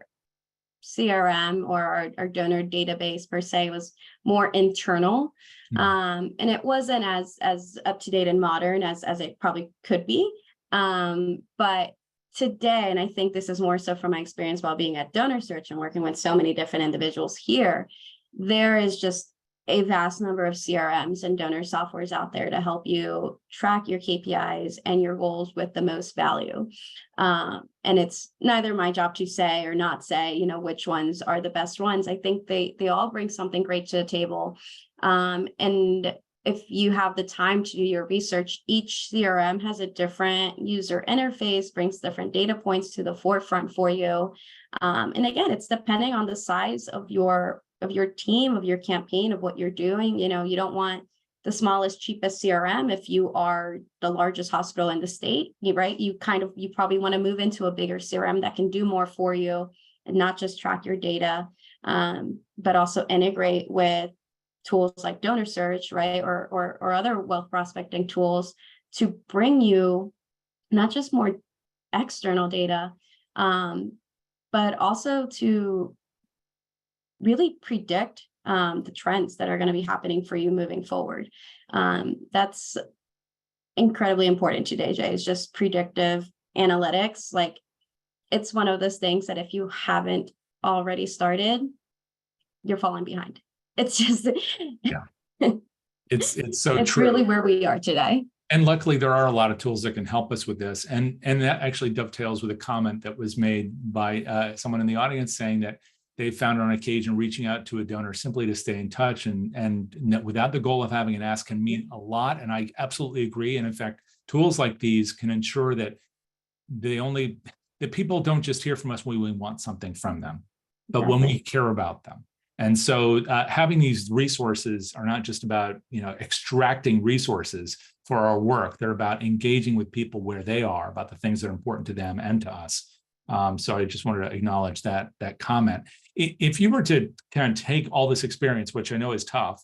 CRM or our donor database per se was more internal. And it wasn't as up to date and modern as it probably could be. But today, and I think this is more so from my experience while being at DonorSearch and working with so many different individuals here, there is just a vast number of CRMs and donor softwares out there to help you track your KPIs and your goals with the most value. And it's neither my job to say or not say, which ones are the best ones. I think they all bring something great to the table. And if you have the time to do your research, each CRM has a different user interface, brings different data points to the forefront for you. And again, it's depending on the size of your team, of your campaign, of what you're doing. You don't want the smallest, cheapest CRM if you are the largest hospital in the state, right? You probably want to move into a bigger CRM that can do more for you and not just track your data, but also integrate with tools like DonorSearch, right? Or other wealth prospecting tools to bring you not just more external data, but also to really predict the trends that are going to be happening for you moving forward. That's incredibly important today, Jay, is just predictive analytics. Like, it's one of those things that if you haven't already started, you're falling behind. It's just, yeah, it's so it's true. really where we are today. And luckily, there are a lot of tools that can help us with this. And that actually dovetails with a comment that was made by someone in the audience saying that they found on occasion reaching out to a donor simply to stay in touch and without the goal of having an ask can mean a lot. And I absolutely agree. And in fact, tools like these can ensure that that people don't just hear from us when we want something from them, but when we care about them. And so having these resources are not just about extracting resources for our work. They're about engaging with people where they are, about the things that are important to them and to us. So I just wanted to acknowledge that comment. If you were to kind of take all this experience, which I know is tough,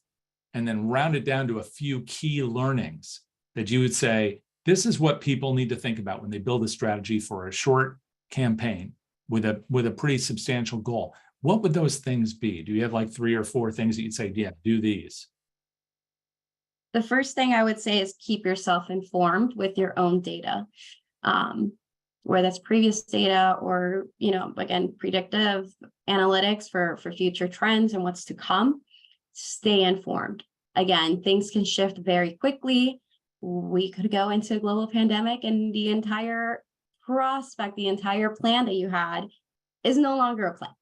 and then round it down to a few key learnings that you would say, this is what people need to think about when they build a strategy for a short campaign with a pretty substantial goal, what would those things be? Do you have like 3 or 4 things that you'd say, yeah, do these? The first thing I would say is keep yourself informed with your own data, whether that's previous data or, again, predictive analytics for future trends and what's to come. Stay informed. Again, things can shift very quickly. We could go into a global pandemic and the entire plan that you had is no longer a plan.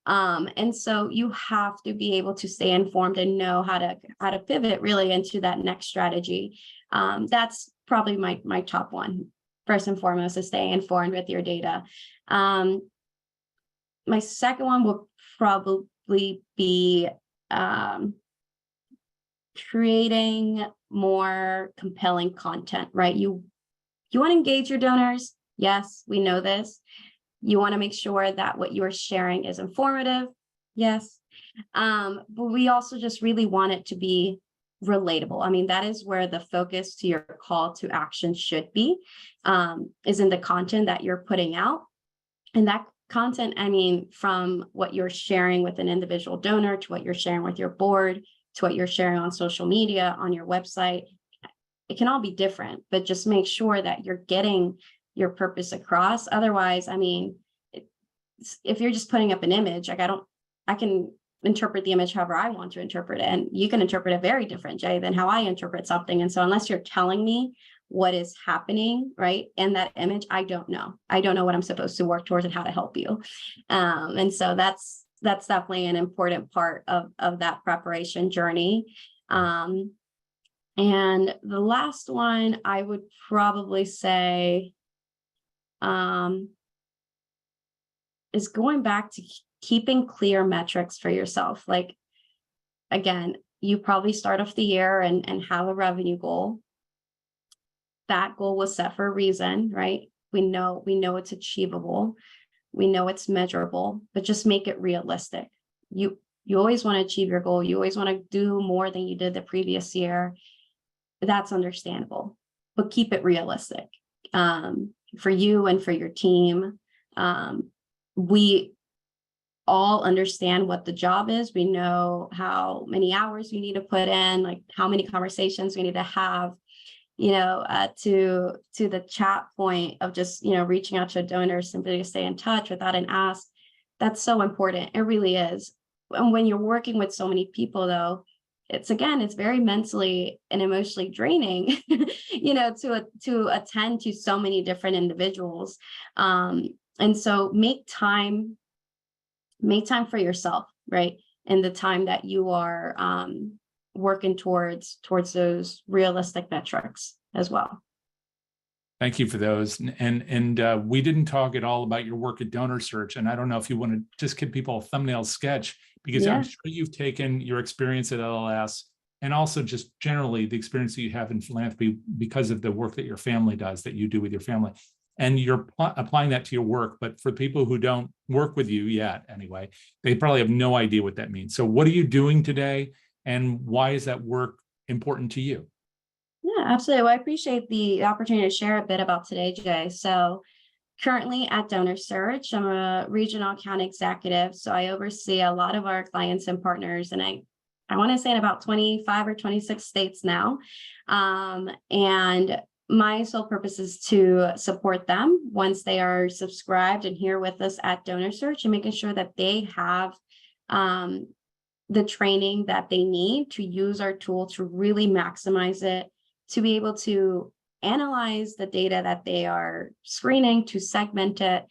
And so you have to be able to stay informed and know how to pivot really into that next strategy. That's probably my top one. First and foremost is stay informed with your data. My second one will probably be creating more compelling content, right? You want to engage your donors. Yes, we know this. You want to make sure that what you are sharing is informative. Yes. But we also just really want it to be relatable. I mean, that is where the focus to your call to action should be, is in the content that you're putting out. And that content, I mean, from what you're sharing with an individual donor to what you're sharing with your board, to what you're sharing on social media, on your website, it can all be different, but just make sure that you're getting your purpose across. Otherwise, I mean, if you're just putting up an image, like I can interpret the image however I want to interpret it. And you can interpret it very different, Jay, than how I interpret something. And so unless you're telling me what is happening, right? In that image, I don't know. I don't know what I'm supposed to work towards and how to help you. And so that's definitely an important part of that preparation journey. And the last one I would probably say is going back to keeping clear metrics for yourself. Like, again, you probably start off the year and have a revenue goal. That goal was set for a reason, right? We know it's achievable. We know it's measurable, but just make it realistic. You always want to achieve your goal. You always want to do more than you did the previous year. That's understandable, but keep it realistic for you and for your team. We all understand what the job is. We know how many hours we need to put in, like how many conversations we need to have, to the chat point of just, reaching out to a donor simply to stay in touch without an ask. That's so important. It really is. And when you're working with so many people, though, it's very mentally and emotionally draining, to attend to so many different individuals. And so make time for yourself, right? And the time that you are working towards those realistic metrics as well. Thank you for those. And we didn't talk at all about your work at DonorSearch. And I don't know if you want to just give people a thumbnail sketch, because I'm sure you've taken your experience at LLS and also just generally the experience that you have in philanthropy because of the work that your family does, that you do with your family. And you're applying that to your work. But for people who don't work with you yet, anyway, they probably have no idea what that means. So what are you doing today? And why is that work important to you? Yeah, absolutely. Well, I appreciate the opportunity to share a bit about today, Jay. So currently at DonorSearch, I'm a regional account executive. So I oversee a lot of our clients and partners, and I want to say in about 25 or 26 states now. And my sole purpose is to support them once they are subscribed and here with us at DonorSearch, and making sure that they have the training that they need to use our tool to really maximize it, to be able to analyze the data that they are screening, to segment it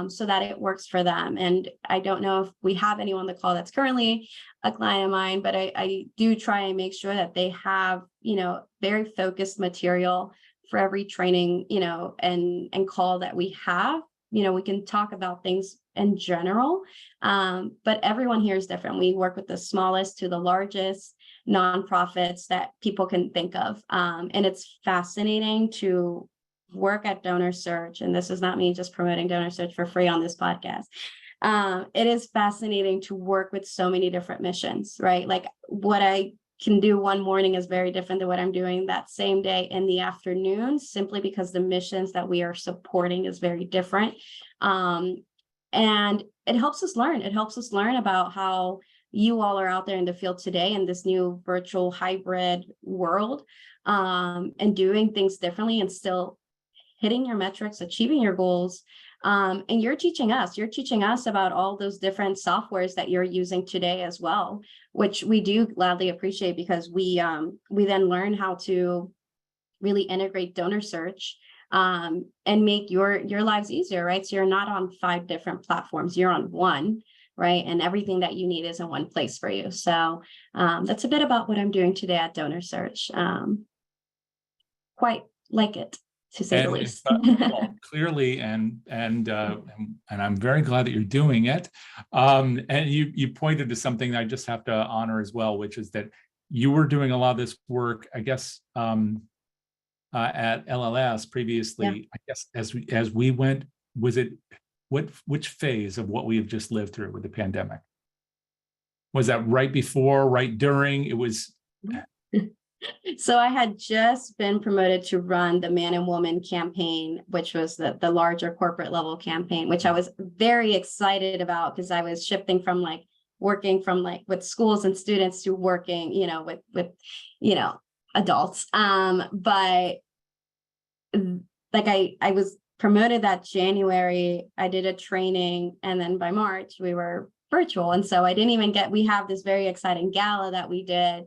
so that it works for them. And I don't know if we have anyone on the call that's currently a client of mine, but I do try and make sure that they have, very focused material for every training, and call that we have. We can talk about things in general, but everyone here is different. We work with the smallest to the largest nonprofits that people can think of. And it's fascinating to work at DonorSearch. And this is not me just promoting DonorSearch for free on this podcast. It is fascinating to work with so many different missions, right? Like what I can do one morning is very different than what I'm doing that same day in the afternoon, simply because the missions that we are supporting is very different. And it helps us learn. It helps us learn about how you all are out there in the field today in this new virtual hybrid world, and doing things differently and still hitting your metrics, achieving your goals. And you're teaching us about all those different softwares that you're using today as well, which we do gladly appreciate, because we then learn how to really integrate DonorSearch and make your lives easier, right? So you're not on 5 different platforms, you're on one, right? And everything that you need is in one place for you. So that's a bit about what I'm doing today at DonorSearch. Quite like it, to say the least. Well, clearly, and I'm very glad that you're doing it. And you pointed to something that I just have to honor as well, which is that you were doing a lot of this work, I guess, at LLS previously. Yeah. I guess as we went, was it which phase of what we have just lived through with the pandemic? Was that right before, right during? It was. So I had just been promoted to run the Man and Woman campaign, which was the larger corporate level campaign, which I was very excited about, because I was shifting from working from with schools and students to working, with adults. But I was promoted that January. I did a training, and then by March we were virtual. And so I didn't even we have this very exciting gala that we did.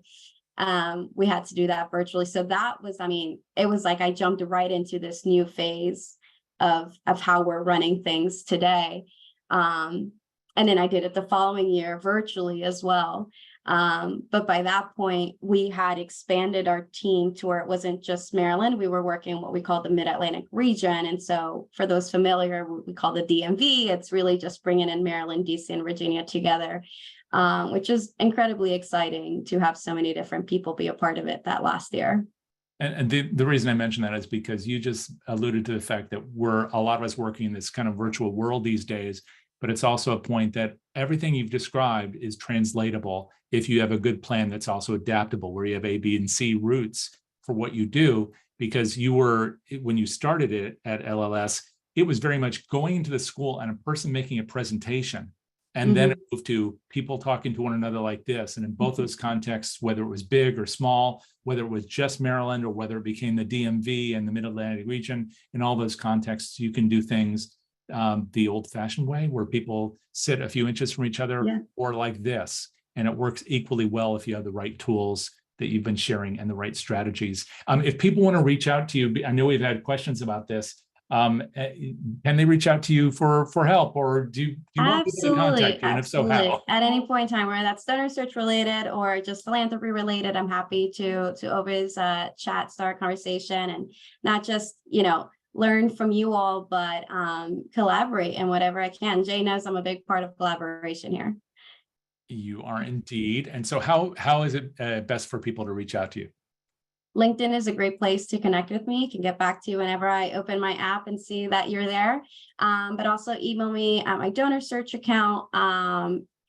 we had to do that virtually. So that was, I mean, it was like I jumped right into this new phase of how we're running things today. And then I did it the following year virtually as well. But by that point, we had expanded our team to where it wasn't just Maryland. We were working what we call the Mid-Atlantic region. And so for those familiar, we call the DMV. It's really just bringing in Maryland, DC, and Virginia together, which is incredibly exciting to have so many different people be a part of it that last year. And the reason I mention that is because you just alluded to the fact that we're a lot of us working in this kind of virtual world these days, but it's also a point that everything you've described is translatable if you have a good plan that's also adaptable, where you have A, B, and C routes for what you do. Because you were, when you started it at LLS, it was very much going into the school and a person making a presentation. And then it moved to people talking to one another like this. And in both those contexts, whether it was big or small, whether it was just Maryland or whether it became the DMV and the Mid-Atlantic region, in all those contexts, you can do things the old-fashioned way, where people sit a few inches from each other, or like this. And it works equally well if you have the right tools that you've been sharing and the right strategies. If people want to reach out to you, I know we've had questions about this. Can they reach out to you for help, or do you want people to contact you? And if so, how? At any point in time, whether that's DonorSearch related or just philanthropy related, I'm happy to always chat, start a conversation, and not just, you know, learn from you all, but collaborate in whatever I can. Jay knows I'm a big part of collaboration here. You are indeed. And so how is it best for people to reach out to you? LinkedIn is a great place to connect with me. I can get back to you whenever I open my app and see that you're there. But also email me at my DonorSearch account,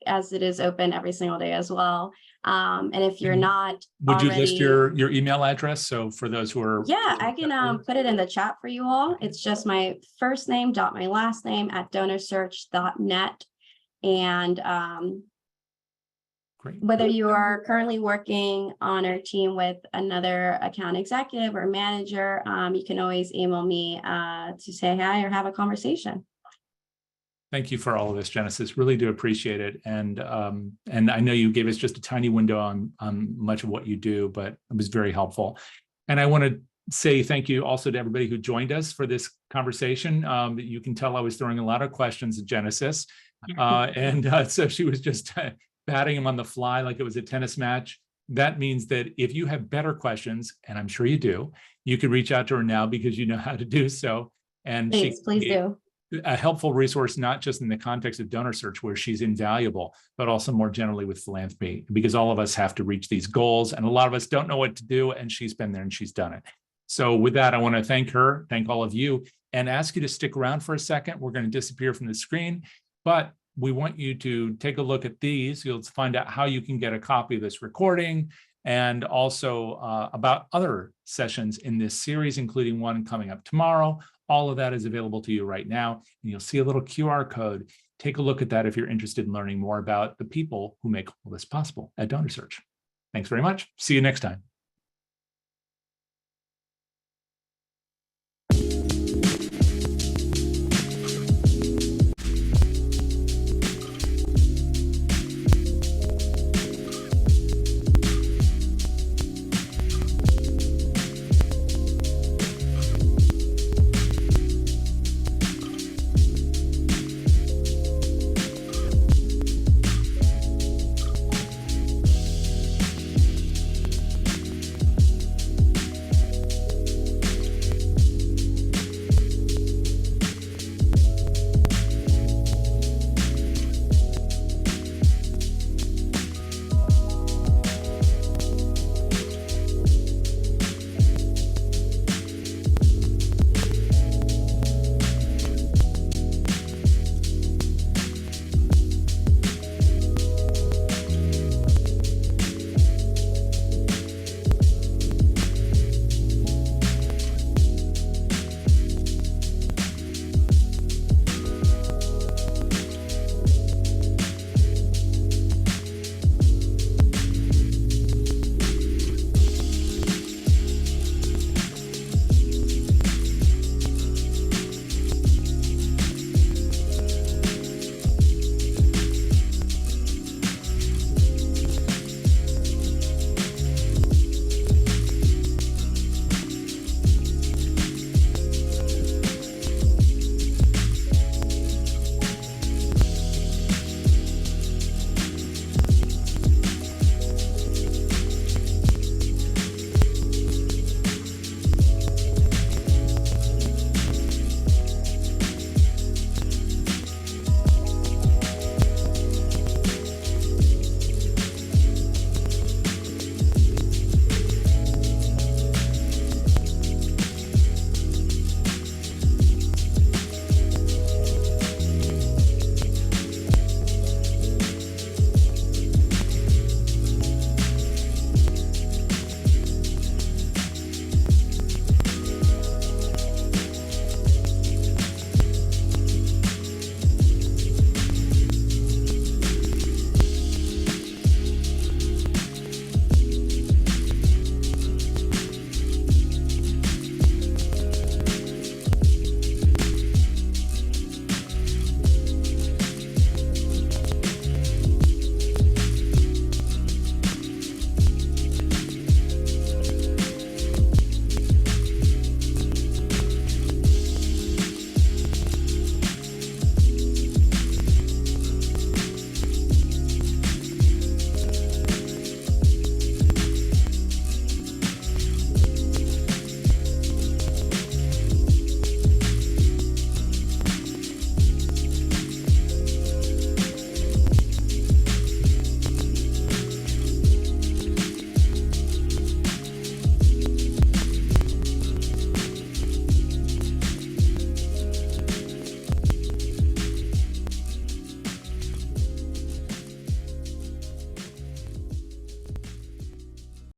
as it is open every single day as well. And if you're not Would you list your email address? So for those who are... Yeah, I can put it in the chat for you all. It's just my first name dot my last name at DonorSearch.net. And Great. whether you are currently working on our team with another account executive or manager, you can always email me to say hi or have a conversation. Thank you for all of this, Genesis. Really do appreciate it. And I know you gave us just a tiny window on much of what you do, but it was very helpful. And I want to say thank you also to everybody who joined us for this conversation. You can tell I was throwing a lot of questions at Genesis. So she was just batting him on the fly like it was a tennis match. That means that if you have better questions, and I'm sure you do, you can reach out to her now because you know how to do so. And please do. A helpful resource, not just in the context of DonorSearch, where she's invaluable, but also more generally with philanthropy, because all of us have to reach these goals and a lot of us don't know what to do, and she's been there and she's done it. So with that, I want to thank her, thank all of you, and ask you to stick around for a second. We're going to disappear from the screen, but we want you to take a look at these. You'll find out how you can get a copy of this recording, and also about other sessions in this series, including one coming up tomorrow. All of that is available to you right now. And you'll see a little QR code. Take a look at that if you're interested in learning more about the people who make all this possible at DonorSearch. Thanks very much. See you next time.